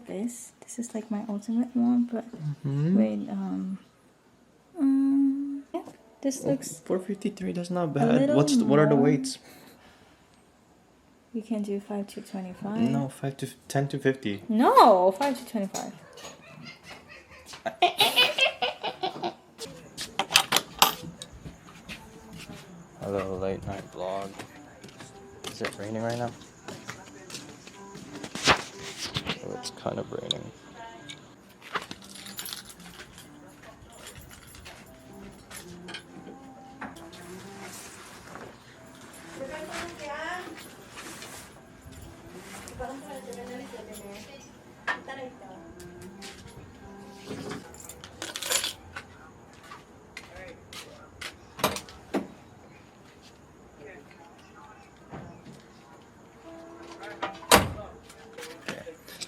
this. This is like my ultimate one, but with yeah, this looks 453. That's not bad. What are the weights? You can do 5 to 25. No, 10 to 50. No, 5 to 25. Hello, late night vlog. Is it raining right now? Oh, it's kind of raining.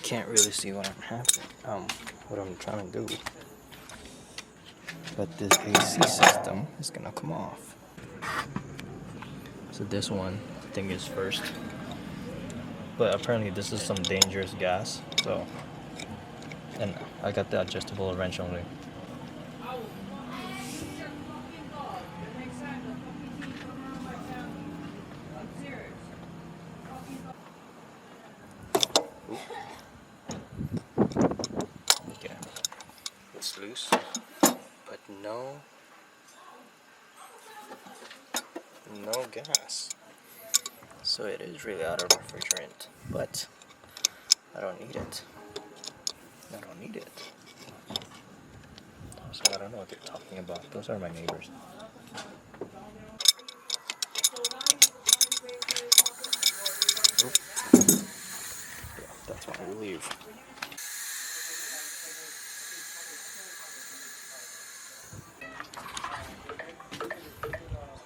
Can't really see what I'm trying to do. But this AC system is gonna come off. So this one I think is first. But apparently this is some dangerous gas. So, and I got the adjustable wrench only. Okay, it's loose, but no gas. So it is really out of refrigerant, but I don't need it. So I don't know what they're talking about. Those are my neighbors. Oop. Yeah, that's why we leave.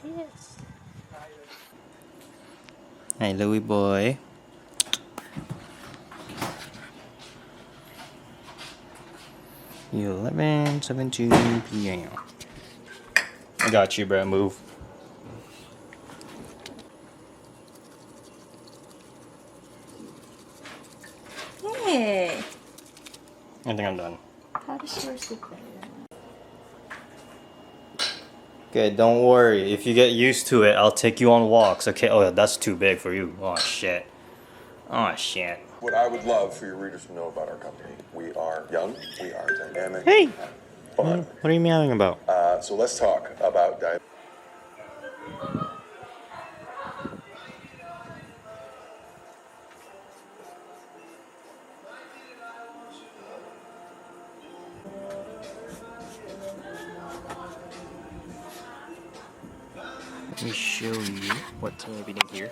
Yes. Hey, Louie boy. You 11:17 p.m. I got you, bro. Move. Hey. I think I'm done. How does yours look better? Okay, don't worry. If you get used to it, I'll take you on walks. Okay. Oh, that's too big for you. Oh shit. Oh shit. What I would love for your readers to know about our company, we are young, we are dynamic, Hey. fun. What are you meowing about? So let's talk about Let me show you what's happening here.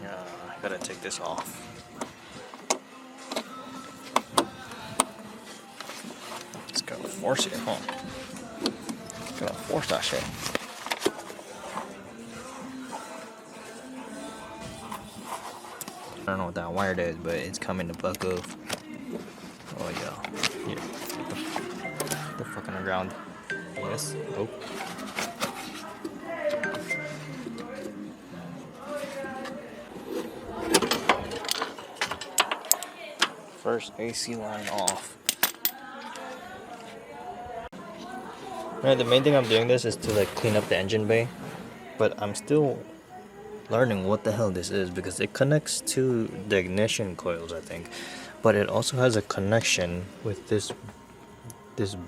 I gotta take this off. Just gotta force it, huh? Gotta force that shit. I don't know what that wire does, but it's coming to buck off. Oh yeah. Here. Get the fuck on the ground. Yes. Oh. First AC line off. Right, the main thing I'm doing this is to like clean up the engine bay, but I'm still learning what the hell this is because it connects to the ignition coils, I think, but it also has a connection with this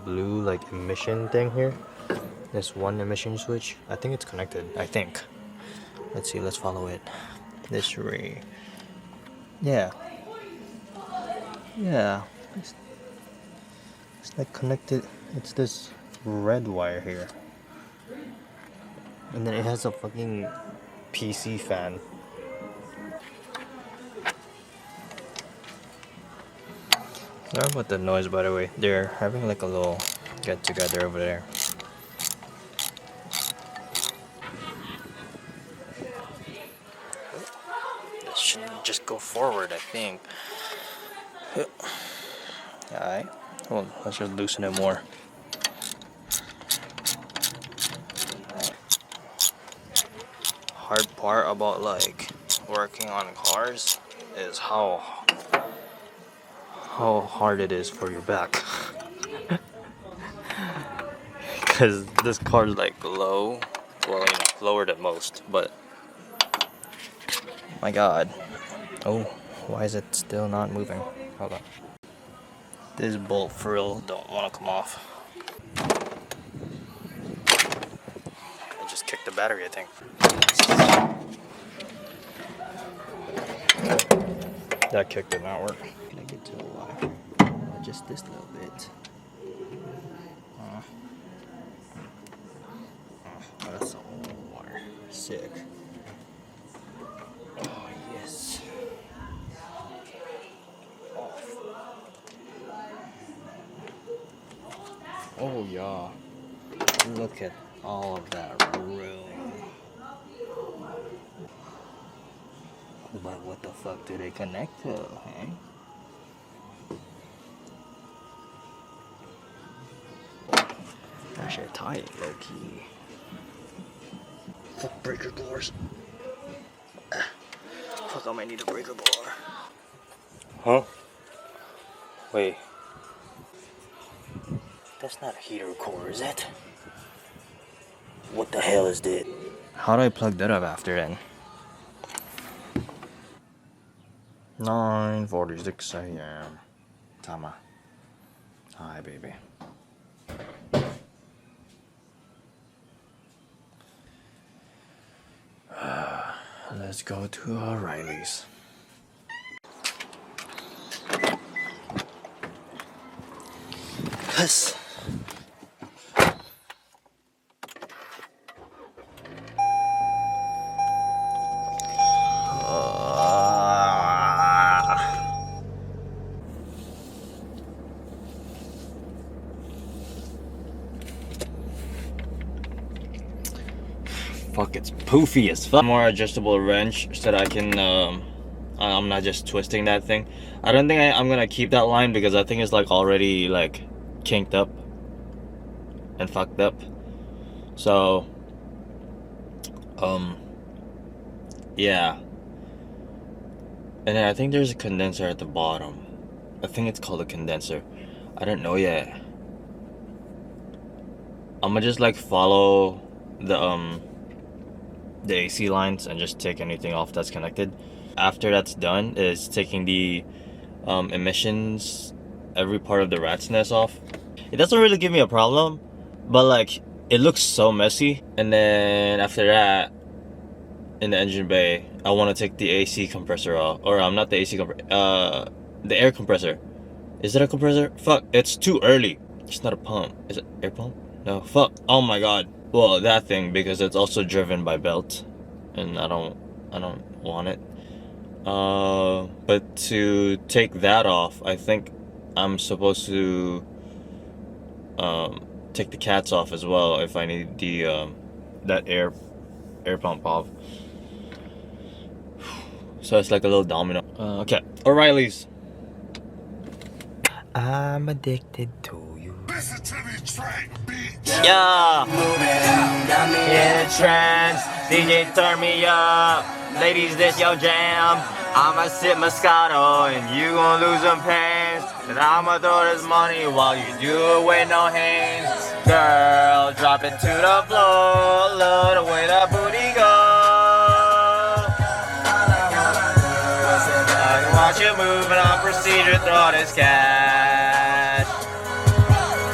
blue like emission thing here. This one emission switch. I think it's connected. I think. Let's see. Let's follow it. This ray. Yeah. Yeah, it's like connected. It's this red wire here, and then it has a fucking PC fan. Sorry about the noise, by the way. They're having like a little get together over there. This should just go forward, I think. Alright, well, let's just loosen it more. Hard part about like working on cars is how how hard it is for your back. Because this car is like low, well, you know, lower than most, but my god. Oh, why is it still not moving? Hold on. This bolt for real don't want to come off. I just kicked the battery, I think. That kick did not work. Can I get to the water? Just this little bit. Oh, that's all water. Sick. Oh, yes. Off. Oh, yeah. Look at all of that room. But what the fuck do they connect to, eh? That shit tight, low key. Fuck breaker doors. Fuck, I might need a breaker bar. Huh? Wait. That's not a heater core, is it? What the hell is that? How do I plug that up after then? 9:46 a.m. Tama. Hi, baby. Let's go to O'Reilly's. Yes. Fuck, it's poofy as fuck. More adjustable wrench so that I can, I'm not just twisting that thing. I don't think I'm gonna keep that line because I think it's like already like kinked up and fucked up. So, yeah. And then I think there's a condenser at the bottom. I think it's called a condenser. I don't know yet. I'm gonna just like follow the AC lines and just take anything off that's connected. After that's done is taking the emissions, every part of the rat's nest off. It doesn't really give me a problem, but like it looks so messy. And then after that, in the engine bay, I want to take the AC compressor off, or not the AC compressor, the air compressor. Is it a compressor? Fuck, it's too early. It's not a pump. Is it air pump? No, fuck. Oh my god. Well, that thing, because it's also driven by belt, and I don't want it. But to take that off, I think I'm supposed to take the cats off as well if I need the that air pump off. So it's like a little domino. Okay, O'Reilly's. I'm addicted to you. Listen to this track, bitch. Yeah. In a trance, DJ turn me up. Ladies, this your jam. I'ma sip Moscato and you gon' lose some pants. And I'ma throw this money while you do it with no hands. Girl, drop it to the floor. Love the way that booty go. I can watch you move and I'll proceed to throw this cash.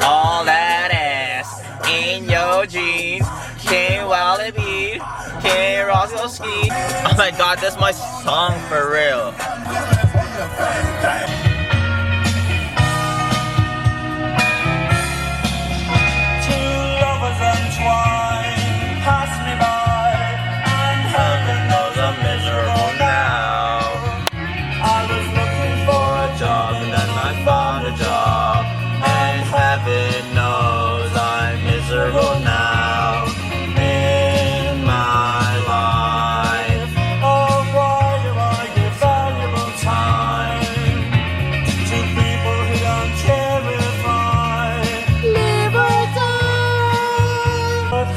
All that ass in your jeans. Can't wallaby, can't Roscoe ski. Oh my god, that's my song for real. Two lovers entwined, pass me by, and heaven knows I'm miserable now. I was looking for a job and then I found a job, and heaven knows I'm miserable now.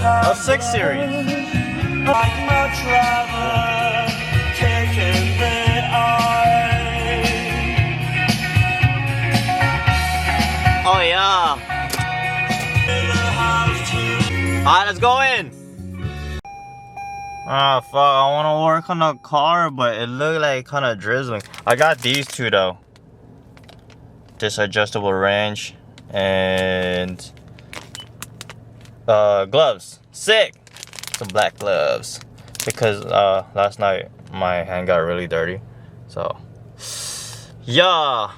A 6 series. I'd much rather take it than I. let's go in. Ah, fuck. I want to work on the car, but it looked like kind of drizzling. I got these two though. This adjustable range and gloves. Sick. Some black gloves because last night my hand got really dirty. So yeah.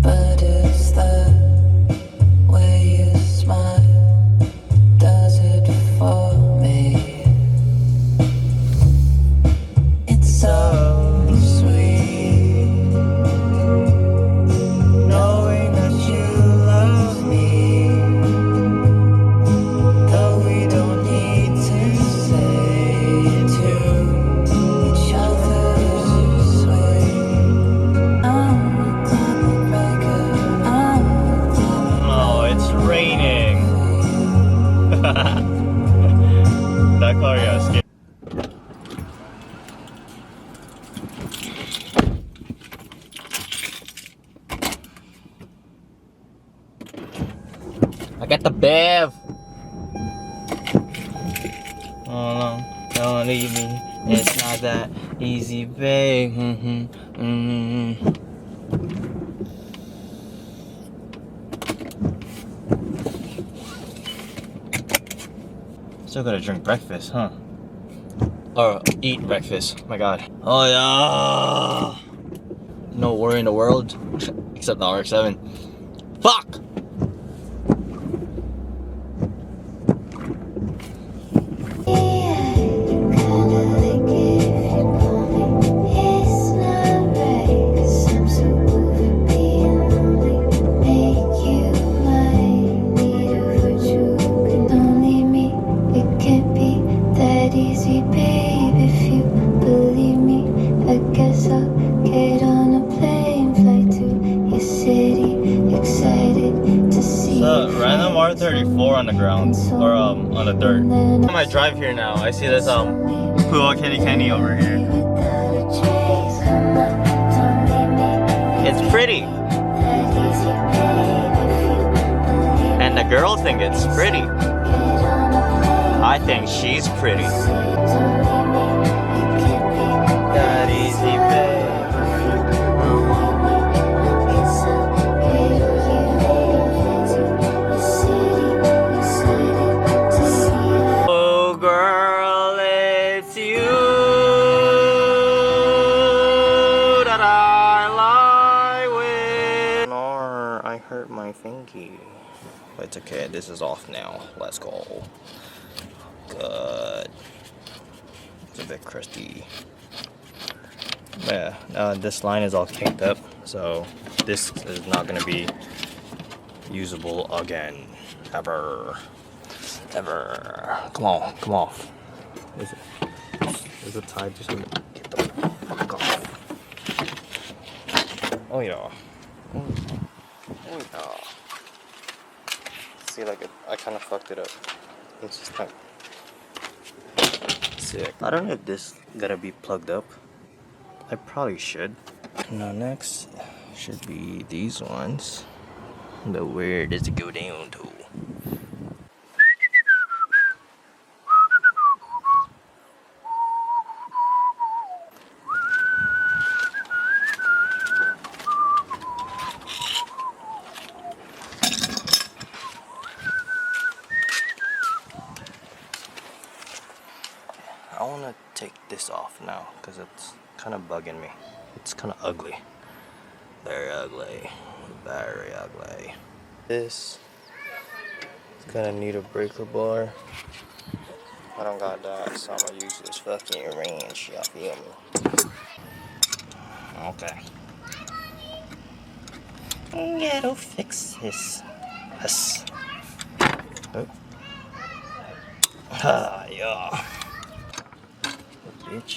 But is that way you smile? Does it for me? It's so sweet knowing that you love me, though we don't need to say it to each other this way. I'm a double breaker. I'm a double Oh, it's raining. That car got scared. I got the bev. Oh no, don't leave me. It's not that easy, babe. Still gotta drink breakfast, huh? Or eat breakfast. My God. Oh yeah. No worry in the world except the RX-7. Fuck. Random R34 on the ground or on the dirt. I drive here now. I see this pool kitty candy over here. It's pretty, and the girls think it's pretty. I think she's pretty. That easy, babe. Hurt my thingy. But it's okay, this is off now. Let's go. Good. It's a bit crusty. Yeah, this line is all kinked up, so this is not gonna be usable again. Ever. Come on, come off. Is it tied? Just get the fuck off. Oh yeah. Oh no. See, like I kind of fucked it up. It's just like sick. I don't know if this gotta be plugged up. I probably should. Now next should be these ones. But where does it go down to? I want to take this off now because it's kind of bugging me. It's kind of ugly. Very ugly. Very ugly. This is gonna need a breaker bar. I don't got that, so I'm gonna use this fucking wrench. Y'all feel me? Okay. Gotta fix this. Yes. Oh. Ah, yeah. Bitch.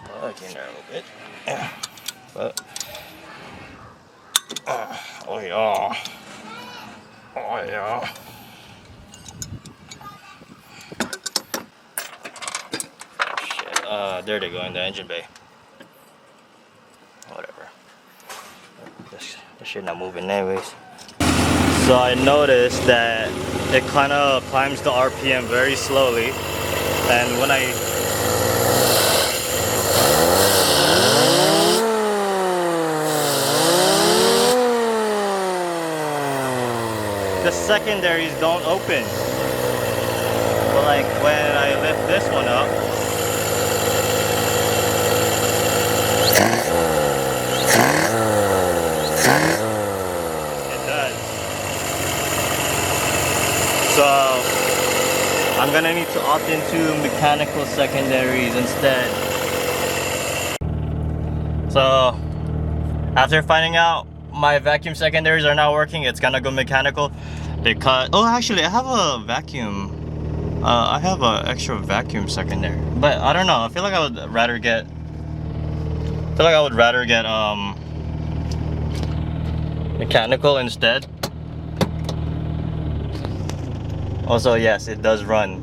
Plug in there a little bit. Yeah. But. Oh yeah. Oh yeah. Shit. There they go in the engine bay. Whatever. This shit not moving anyways. So I noticed that it kind of climbs the RPM very slowly, and when I the secondaries don't open. But like when I lift this one up, it does. So I'm gonna need to opt into mechanical secondaries instead. So after finding out my vacuum secondaries are not working, it's gonna go mechanical because actually I have a vacuum. I have an extra vacuum secondary, but I don't know. I feel like I would rather get. Mechanical instead. Also, yes, it does run.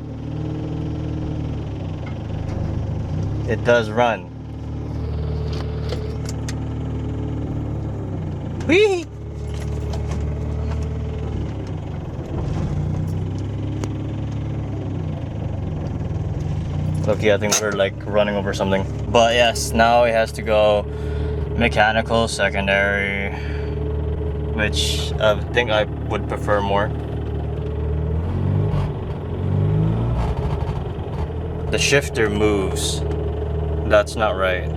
It does run. Whee! Okay, I think we're like running over something. But yes, now it has to go mechanical secondary, which I think I would prefer more. The shifter moves. That's not right.